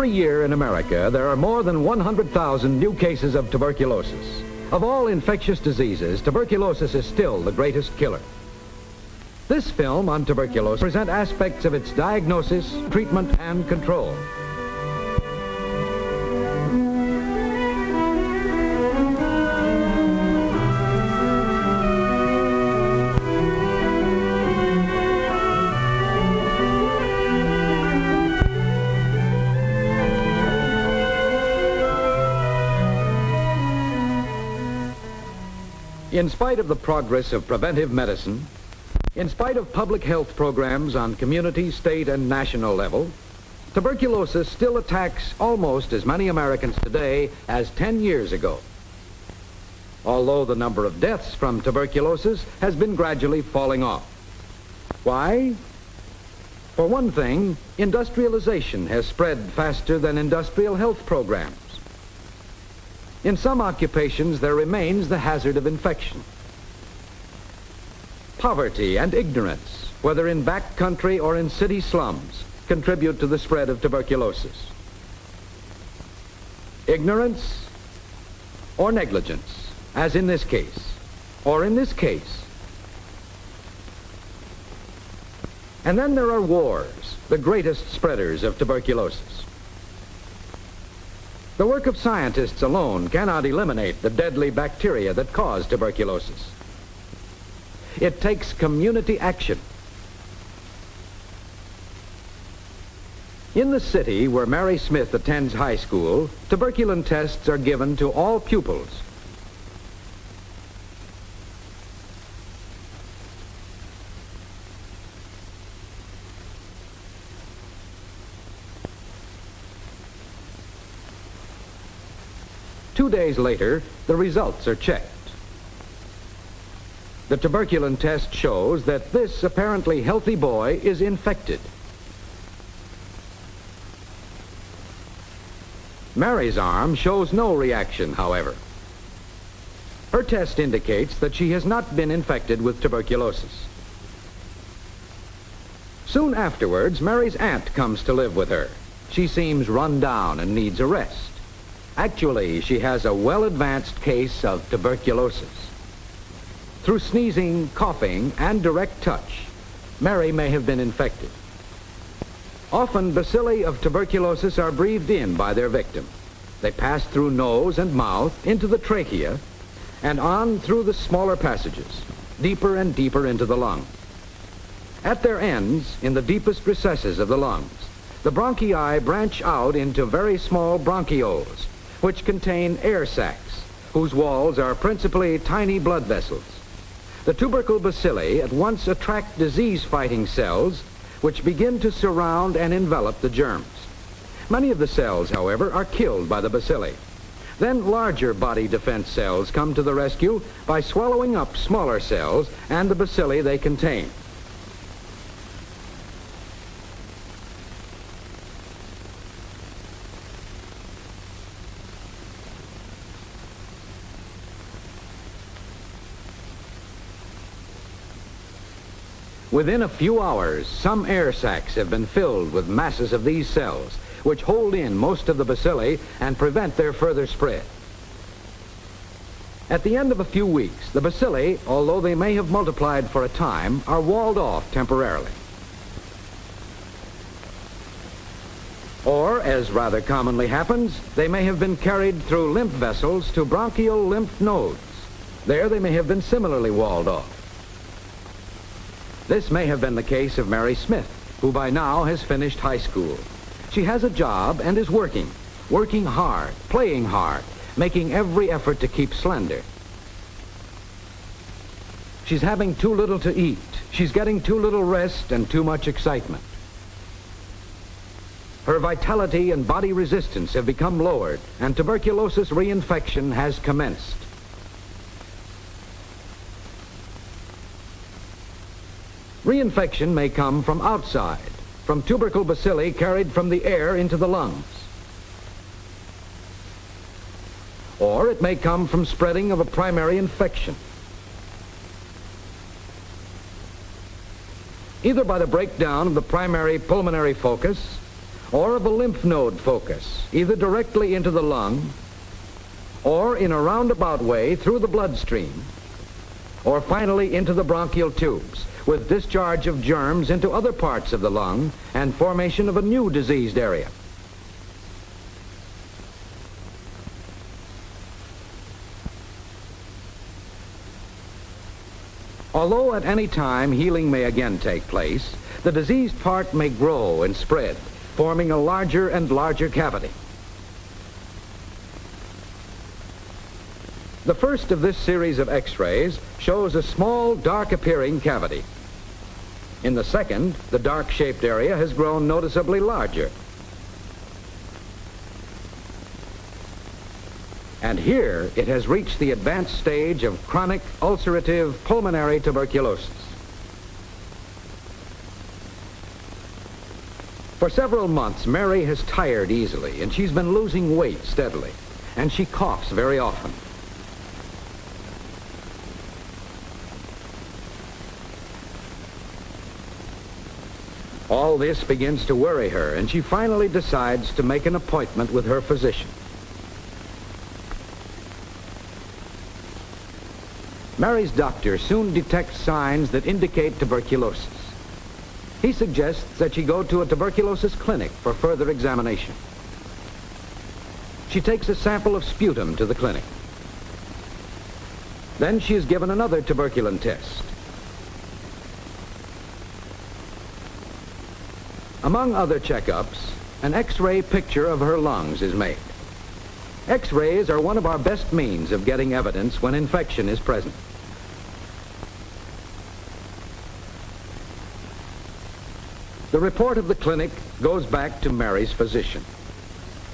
Every year in America, there are more than 100,000 new cases of tuberculosis. Of all infectious diseases, tuberculosis is still the greatest killer. This film on tuberculosis presents aspects of its diagnosis, treatment, and control. In spite of the progress of preventive medicine, in spite of public health programs on community, state, and national level, tuberculosis still attacks almost as many Americans today as 10 years ago. Although the number of deaths from tuberculosis has been gradually falling off. Why? For one thing, industrialization has spread faster than industrial health programs. In some occupations, there remains the hazard of infection. Poverty and ignorance, whether in back country or in city slums, contribute to the spread of tuberculosis. Ignorance or negligence, as in this case, or in this case. And then there are wars, the greatest spreaders of tuberculosis. The work of scientists alone cannot eliminate the deadly bacteria that cause tuberculosis. It takes community action. In the city where Mary Smith attends high school, tuberculin tests are given to all pupils. Two days later, the results are checked. The tuberculin test shows that this apparently healthy boy is infected. Mary's arm shows no reaction, however. Her test indicates that she has not been infected with tuberculosis. Soon afterwards, Mary's aunt comes to live with her. She seems run down and needs a rest. Actually, she has a well-advanced case of tuberculosis. Through sneezing, coughing, and direct touch, Mary may have been infected. Often, bacilli of tuberculosis are breathed in by their victim. They pass through nose and mouth into the trachea and on through the smaller passages, deeper and deeper into the lung. At their ends, in the deepest recesses of the lungs, the bronchi branch out into very small bronchioles, which contain air sacs, whose walls are principally tiny blood vessels. The tubercle bacilli at once attract disease-fighting cells, which begin to surround and envelop the germs. Many of the cells, however, are killed by the bacilli. Then larger body defense cells come to the rescue by swallowing up smaller cells and the bacilli they contain. Within a few hours, some air sacs have been filled with masses of these cells, which hold in most of the bacilli and prevent their further spread. At the end of a few weeks, the bacilli, although they may have multiplied for a time, are walled off temporarily. Or, as rather commonly happens, they may have been carried through lymph vessels to bronchial lymph nodes. There they may have been similarly walled off. This may have been the case of Mary Smith, who by now has finished high school. She has a job and is working hard, playing hard, making every effort to keep slender. She's having too little to eat. She's getting too little rest and too much excitement. Her vitality and body resistance have become lowered, and tuberculosis reinfection has commenced. Reinfection may come from outside, from tubercle bacilli carried from the air into the lungs. Or it may come from spreading of a primary infection. Either by the breakdown of the primary pulmonary focus or of a lymph node focus, either directly into the lung or in a roundabout way through the bloodstream, or finally into the bronchial tubes, with discharge of germs into other parts of the lung and formation of a new diseased area. Although at any time healing may again take place, the diseased part may grow and spread, forming a larger and larger cavity. The first of this series of X-rays shows a small, dark-appearing cavity. In the second, the dark-shaped area has grown noticeably larger. And here, it has reached the advanced stage of chronic ulcerative pulmonary tuberculosis. For several months, Mary has tired easily, and she's been losing weight steadily, and she coughs very often. All this begins to worry her, and she finally decides to make an appointment with her physician. Mary's doctor soon detects signs that indicate tuberculosis. He suggests that she go to a tuberculosis clinic for further examination. She takes a sample of sputum to the clinic. Then she is given another tuberculin test. Among other checkups, an X-ray picture of her lungs is made. X-rays are one of our best means of getting evidence when infection is present. The report of the clinic goes back to Mary's physician.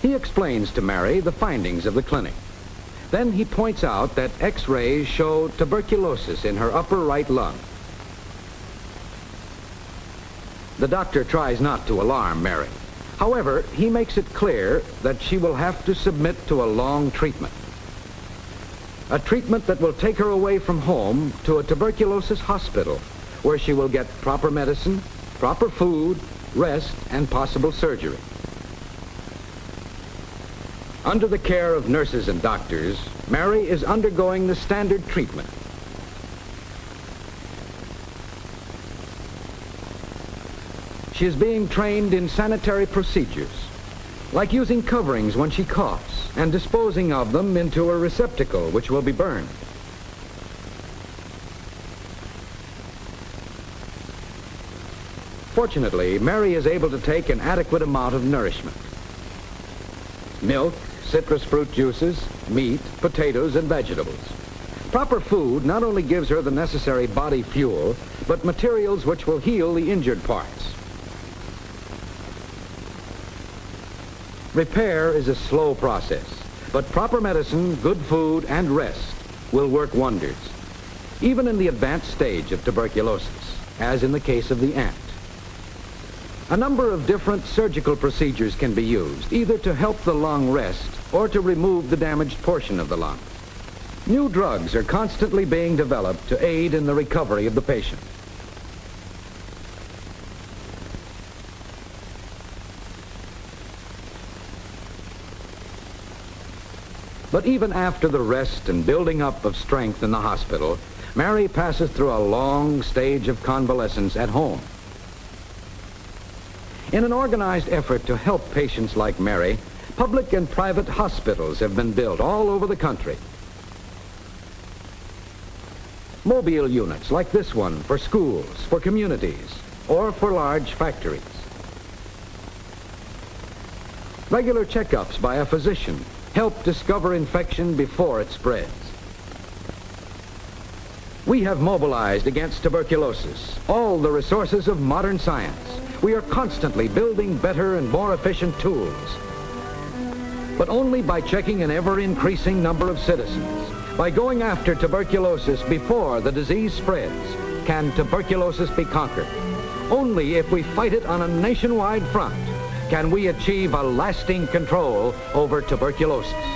He explains to Mary the findings of the clinic. Then he points out that X-rays show tuberculosis in her upper right lung. The doctor tries not to alarm Mary. However, he makes it clear that she will have to submit to a long treatment. A treatment that will take her away from home to a tuberculosis hospital, where she will get proper medicine, proper food, rest, and possible surgery. Under the care of nurses and doctors, Mary is undergoing the standard treatment. She is being trained in sanitary procedures, like using coverings when she coughs and disposing of them into a receptacle which will be burned. Fortunately, Mary is able to take an adequate amount of nourishment. Milk, citrus fruit juices, meat, potatoes, and vegetables. Proper food not only gives her the necessary body fuel, but materials which will heal the injured parts. Repair is a slow process, but proper medicine, good food, and rest will work wonders, even in the advanced stage of tuberculosis, as in the case of the ant. A number of different surgical procedures can be used, either to help the lung rest or to remove the damaged portion of the lung. New drugs are constantly being developed to aid in the recovery of the patient. But even after the rest and building up of strength in the hospital, Mary passes through a long stage of convalescence at home. In an organized effort to help patients like Mary, public and private hospitals have been built all over the country. Mobile units like this one for schools, for communities, or for large factories. Regular checkups by a physician help discover infection before it spreads. We have mobilized against tuberculosis all the resources of modern science. We are constantly building better and more efficient tools. But only by checking an ever-increasing number of citizens, by going after tuberculosis before the disease spreads, can tuberculosis be conquered. Only if we fight it on a nationwide front can we achieve a lasting control over tuberculosis.